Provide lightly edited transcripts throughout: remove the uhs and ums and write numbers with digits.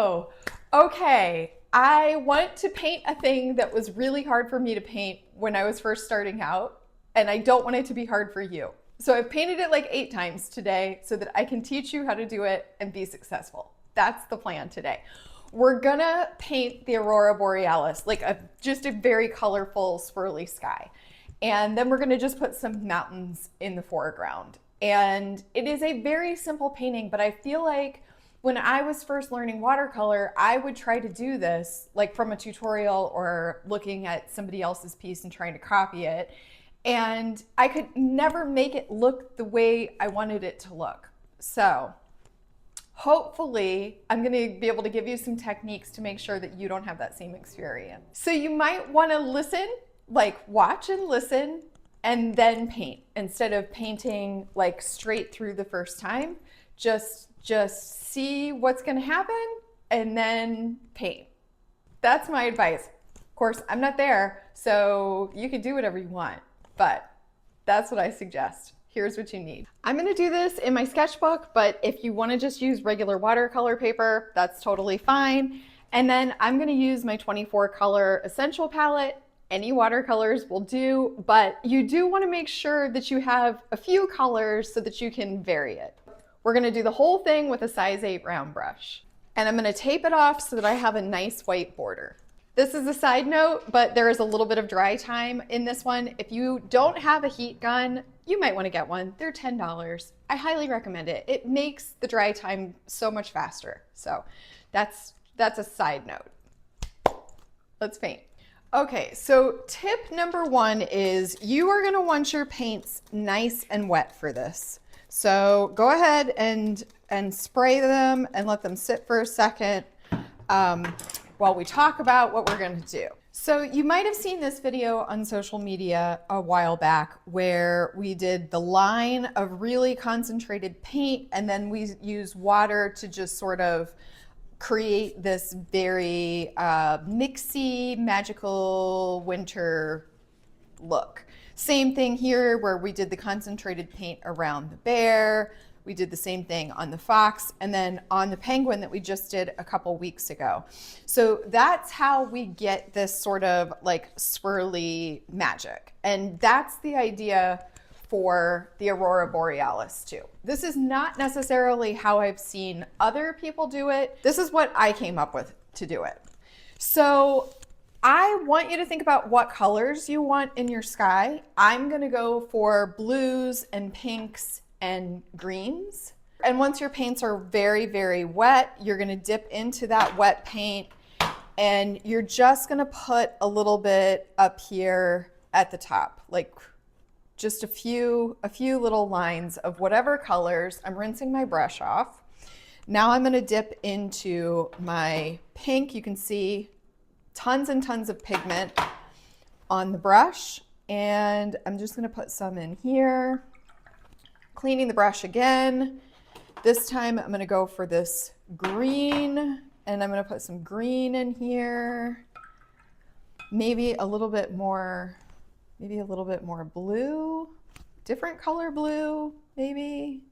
Hello. Okay, I want to paint a thing that was really hard for me to paint when I was first starting out, and I don't want it to be hard for you. So I've painted it like 8 times today so that I can teach you how to do it and be successful. That's the plan today. We're gonna paint the aurora borealis, like just a very colorful, swirly sky. And then we're gonna just put some mountains in the foreground. And it is a very simple painting, but I feel like when I was first learning watercolor, I would try to do this like from a tutorial or looking at somebody else's piece and trying to copy it. And I could never make it look the way I wanted it to look. So hopefully I'm gonna be able to give you some techniques to make sure that you don't have that same experience. So you might wanna listen, like watch and listen, and then paint instead of painting like straight through the first time. Just see what's gonna happen and then paint. That's my advice. Of course, I'm not there, so you can do whatever you want, but that's what I suggest. Here's what you need. I'm gonna do this in my sketchbook, but if you wanna just use regular watercolor paper, that's totally fine. And then I'm gonna use my 24 color essential palette. Any watercolors will do, but you do wanna make sure that you have a few colors so that you can vary it. We're gonna do the whole thing with a size 8 round brush. And I'm gonna tape it off so that I have a nice white border. This is a side note, but there is a little bit of dry time in this one. If you don't have a heat gun, you might wanna get one. They're $10. I highly recommend it. It makes the dry time so much faster. So that's a side note. Let's paint. Okay, so tip number 1 is you are gonna want your paints nice and wet for this. So go ahead and spray them and let them sit for a second while we talk about what we're going to do. So you might have seen this video on social media a while back where we did the line of really concentrated paint and then we used water to just sort of create this very mixy, magical winter look. Same thing here where we did the concentrated paint around the bear. We did the same thing on the fox and then on the penguin that we just did a couple weeks ago. So that's how we get this sort of like swirly magic. And that's the idea for the aurora borealis too. This is not necessarily how I've seen other people do it. This is what I came up with to do it. So I want you to think about what colors you want in your sky. I'm gonna go for blues and pinks and greens. And once your paints are very, very wet, you're gonna dip into that wet paint and you're just gonna put a little bit up here at the top, like just a few little lines of whatever colors. I'm rinsing my brush off. Now I'm gonna dip into my pink. You can see tons and tons of pigment on the brush, and I'm just gonna put some in here. Cleaning the brush again. This time I'm gonna go for this green, and I'm gonna put some green in here. Maybe a little bit more blue, different color blue, maybe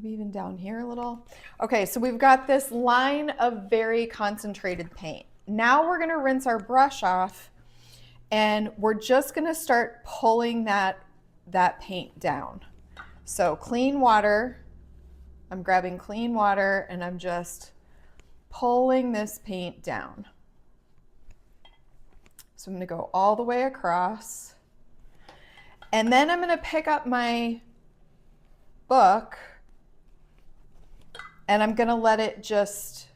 even down here a little. Okay, so we've got this line of very concentrated paint. Now we're gonna rinse our brush off and we're just gonna start pulling that paint down. So clean water, I'm grabbing clean water and I'm just pulling this paint down. So I'm gonna go all the way across. And then I'm gonna pick up my book and I'm gonna let it just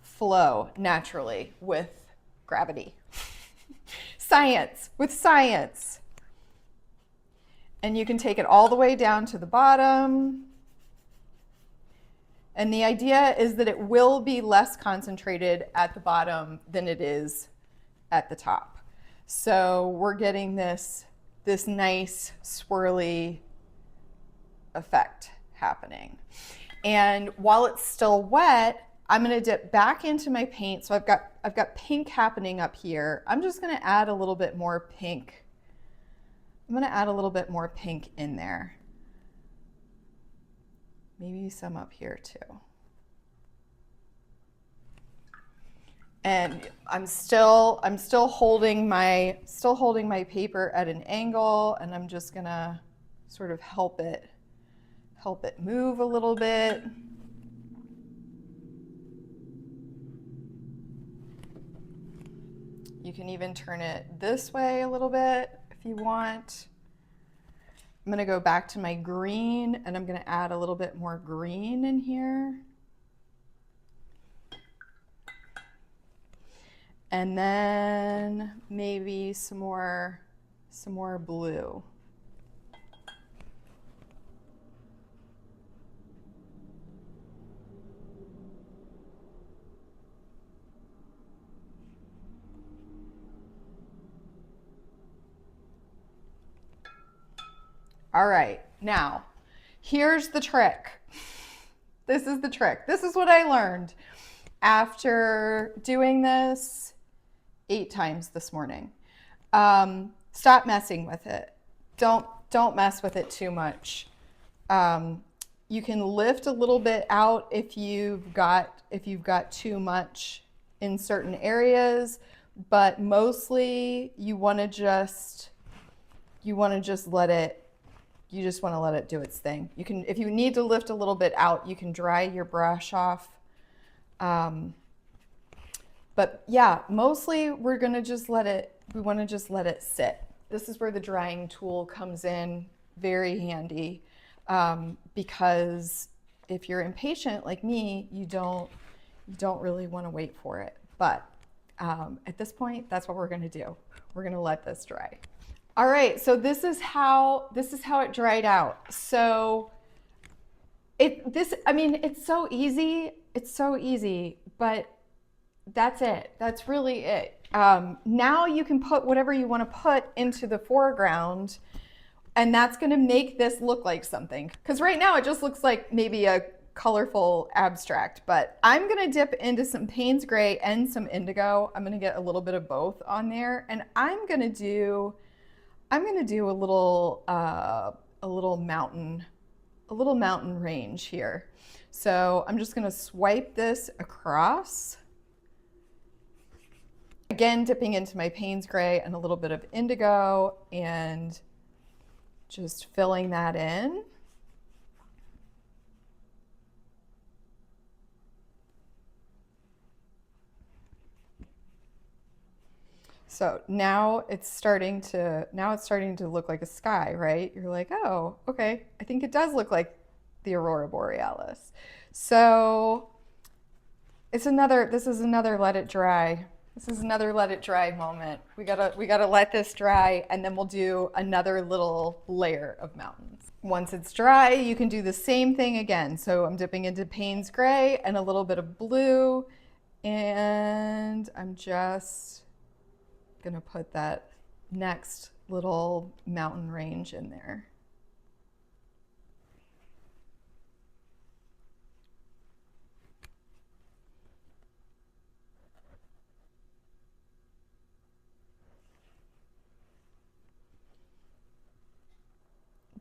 flow naturally with gravity. Science, with science. And you can take it all the way down to the bottom. And the idea is that it will be less concentrated at the bottom than it is at the top. So we're getting this nice swirly effect happening. And while it's still wet, I'm gonna dip back into my paint. So I've got pink happening up here. I'm just gonna add a little bit more pink. I'm gonna add a little bit more pink in there. Maybe some up here too. And I'm still holding my paper at an angle, and I'm just gonna sort of help it move a little bit. You can even turn it this way a little bit if you want. I'm gonna go back to my green, and I'm gonna add a little bit more green in here. And then maybe some more blue. All right, now here's the trick. This is the trick. This is what I learned after doing this 8 times this morning. Stop messing with it. Don't mess with it too much. You can lift a little bit out if you've got too much in certain areas, but mostly you want to just let it. You just want to let it do its thing. You can, if you need to lift a little bit out, you can dry your brush off. But yeah, mostly we're gonna just let it. We want to just let it sit. This is where the drying tool comes in very handy, because if you're impatient like me, you don't really want to wait for it. But at this point, that's what we're gonna do. We're gonna let this dry. All right, so this is how it dried out. So I mean, it's so easy. It's so easy, but that's it. That's really it. Now you can put whatever you want to put into the foreground, and that's going to make this look like something. Because right now it just looks like maybe a colorful abstract, but I'm going to dip into some Payne's Gray and some indigo. I'm going to get a little bit of both on there, and I'm going to do a little mountain range here. So I'm just going to swipe this across. Again, dipping into my Payne's Gray and a little bit of indigo and just filling that in. So now it's starting to look like a sky, right? You're like, oh, okay, I think it does look like the aurora borealis. So this is another let it dry. This is another let it dry moment. We gotta let this dry, and then we'll do another little layer of mountains. Once it's dry, you can do the same thing again. So I'm dipping into Payne's Gray and a little bit of blue, and I'm just gonna put that next little mountain range in there.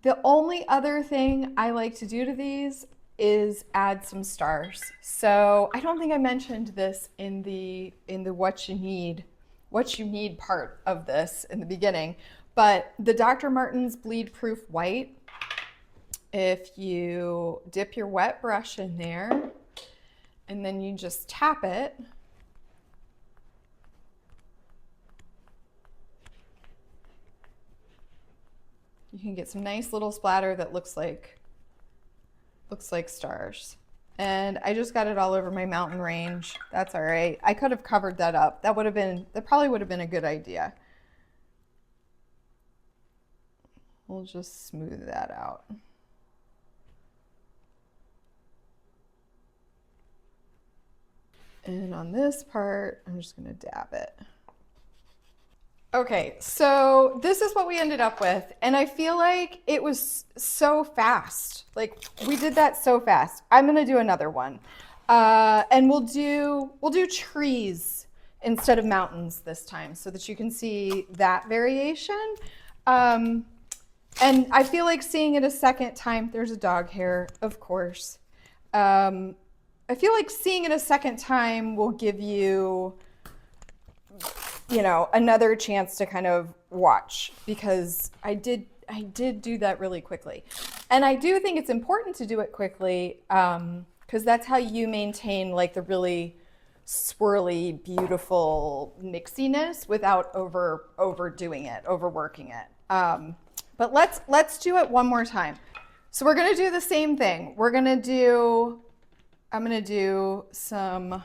The only other thing I like to do to these is add some stars. So I don't think I mentioned this in the what you need part of this in the beginning, but the Dr. Martens Bleed Proof White, if you dip your wet brush in there and then you just tap it, you can get some nice little splatter that looks like stars. And I just got it all over my mountain range. That's all right. I could have covered that up. That probably would have been a good idea. We'll just smooth that out. And on this part, I'm just gonna dab it. Okay, so this is what we ended up with, and I feel like it was so fast. Like, we did that so fast. I'm gonna do another one, and we'll do trees instead of mountains this time, so that you can see that variation. And I feel like seeing it a second time. There's a dog hair, of course. I feel like seeing it a second time will give you you know, another chance to kind of watch, because I did do that really quickly. And I do think it's important to do it quickly, because that's how you maintain like the really swirly, beautiful mixiness without overdoing it, overworking it. But let's do it one more time. So we're gonna do the same thing. I'm gonna do some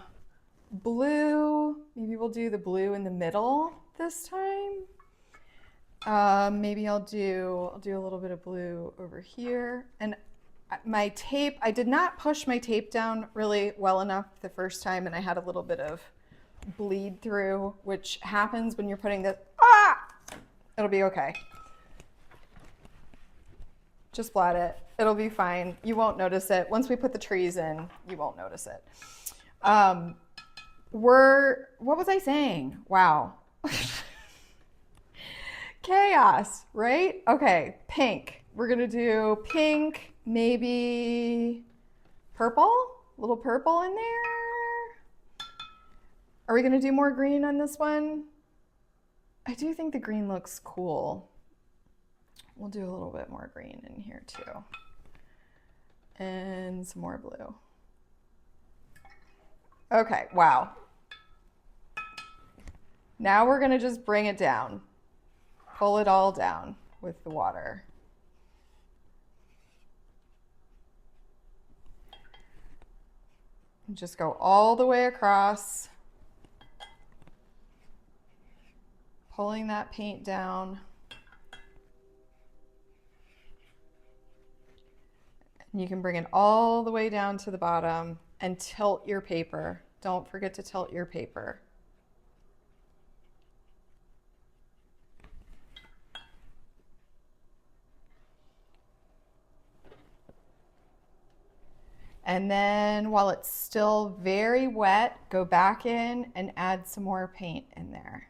blue. Maybe we'll do the blue in the middle this time. Maybe I'll do a little bit of blue over here. And my tape, I did not push my tape down really well enough the first time, and I had a little bit of bleed through, which happens when you're putting this. It'll be okay. Just blot it. It'll be fine. You won't notice it. Once we put the trees in, you won't notice it. What was I saying? Wow. Chaos, right? Okay, pink. We're gonna do pink, maybe purple, a little purple in there. Are we gonna do more green on this one? I do think the green looks cool. We'll do a little bit more green in here too. And some more blue. Okay, wow. Now we're gonna just bring it down. Pull it all down with the water. And just go all the way across, pulling that paint down. And you can bring it all the way down to the bottom and tilt your paper. Don't forget to tilt your paper. And then while it's still very wet, go back in and add some more paint in there.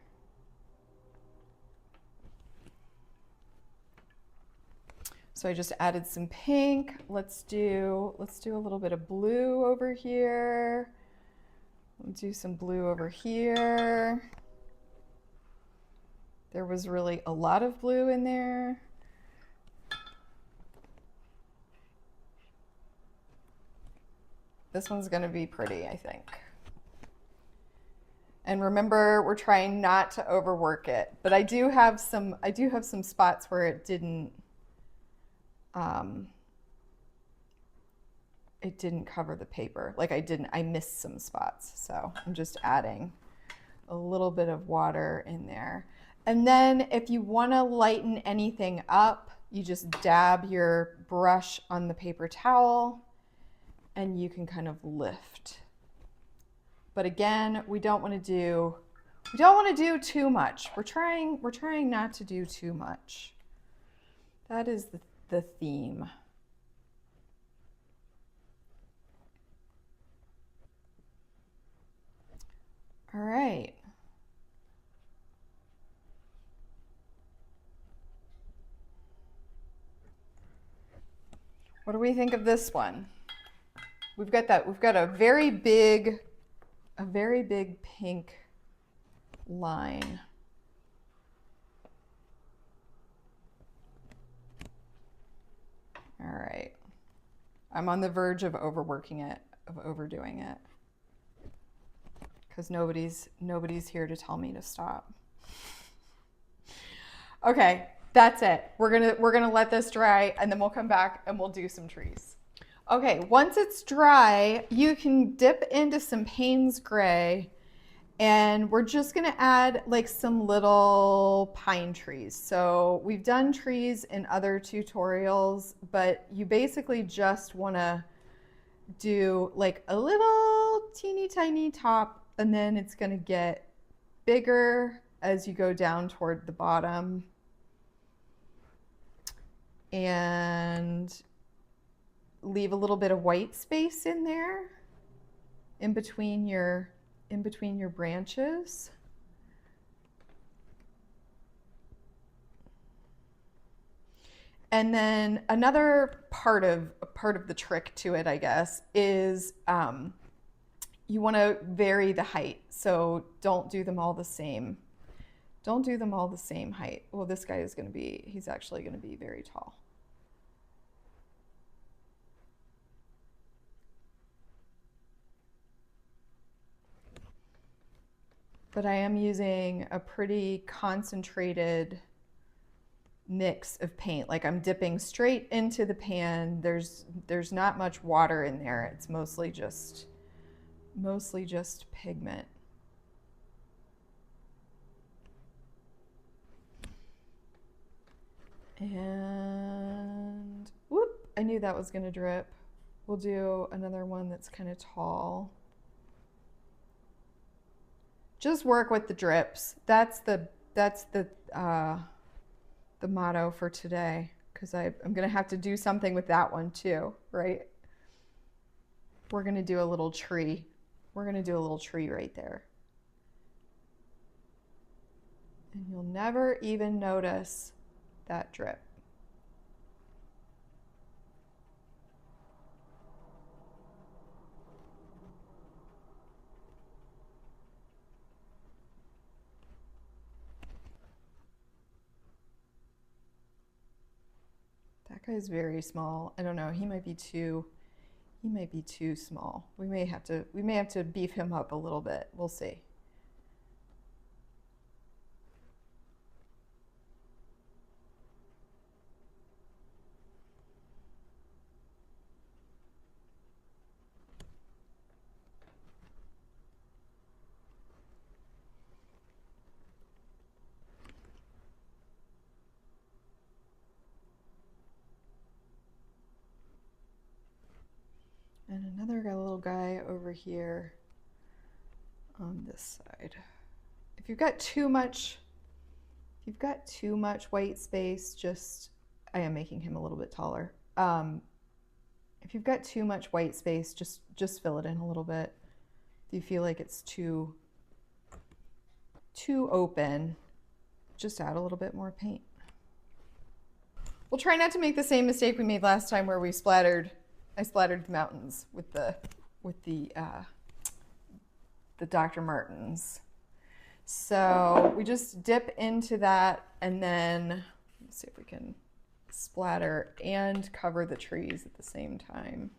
So I just added some pink. Let's do a little bit of blue over here. Let's do some blue over here. There was really a lot of blue in there. This one's gonna be pretty, I think. And remember, we're trying not to overwork it, but I do have some spots where it didn't cover the paper. Like I missed some spots. So I'm just adding a little bit of water in there. And then if you wanna lighten anything up, you just dab your brush on the paper towel and you can kind of lift. But again, we don't want to do too much. We're trying not to do too much. That is the theme. All right. What do we think of this one? We've got a very big pink line. All right. I'm on the verge of overworking it, of overdoing it, because nobody's here to tell me to stop. Okay, that's it. We're gonna let this dry, and then we'll come back and we'll do some trees. Okay, once it's dry, you can dip into some Payne's Gray, and we're just gonna add like some little pine trees. So we've done trees in other tutorials, but you basically just wanna do like a little teeny tiny top, and then it's gonna get bigger as you go down toward the bottom. And leave a little bit of white space in there, in between your branches. And then another part of the trick to it, I guess, is you want to vary the height. So don't do them all the same. Don't do them all the same height. Well, this guy is going to be, he's actually going to be very tall. But I am using a pretty concentrated mix of paint. Like I'm dipping straight into the pan. There's not much water in there. It's mostly just pigment. And whoop, I knew that was gonna drip. We'll do another one that's kind of tall. Just work with the drips. That's the motto for today, because I'm gonna have to do something with that one too, right? We're gonna do a little tree. We're gonna do a little tree right there. And you'll never even notice that drip. That guy's very small. I don't know, he might be too small. We may have to beef him up a little bit. We'll see. And another little guy over here on this side. If you've got too much white space, I am making him a little bit taller. If you've got too much white space, just fill it in a little bit. If you feel like it's too open, just add a little bit more paint. We'll try not to make the same mistake we made last time where I splattered the mountains with the Dr. Martens. So we just dip into that, and then let's see if we can splatter and cover the trees at the same time.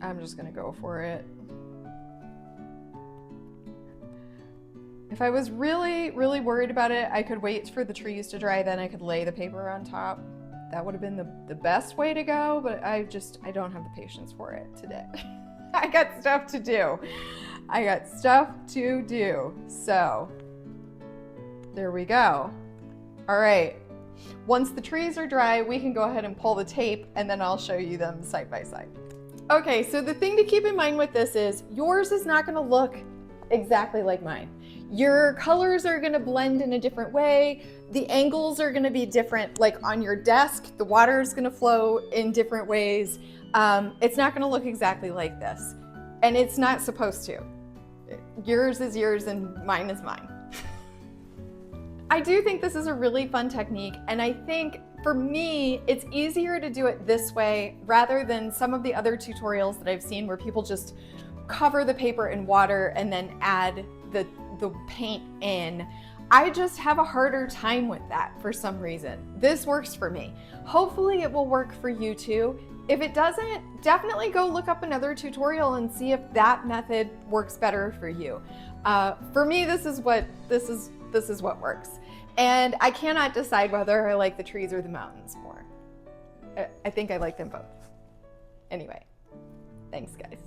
I'm just gonna go for it. If I was really, really worried about it, I could wait for the trees to dry, then I could lay the paper on top. That would have been the best way to go, but I don't have the patience for it today. I got stuff to do. So, there we go. All right. Once the trees are dry, we can go ahead and pull the tape, and then I'll show you them side by side. Okay, so the thing to keep in mind with this is yours is not gonna look exactly like mine. Your colors are gonna blend in a different way. The angles are gonna be different. Like on your desk, the water is gonna flow in different ways. It's not gonna look exactly like this. And it's not supposed to. Yours is yours and mine is mine. I do think this is a really fun technique, and I think for me, it's easier to do it this way rather than some of the other tutorials that I've seen where people just cover the paper in water and then add the paint in. I just have a harder time with that for some reason. This works for me. Hopefully it will work for you too. If it doesn't, definitely go look up another tutorial and see if that method works better for you. For me, this is what works. And I cannot decide whether I like the trees or the mountains more. I think I like them both. Anyway, thanks guys.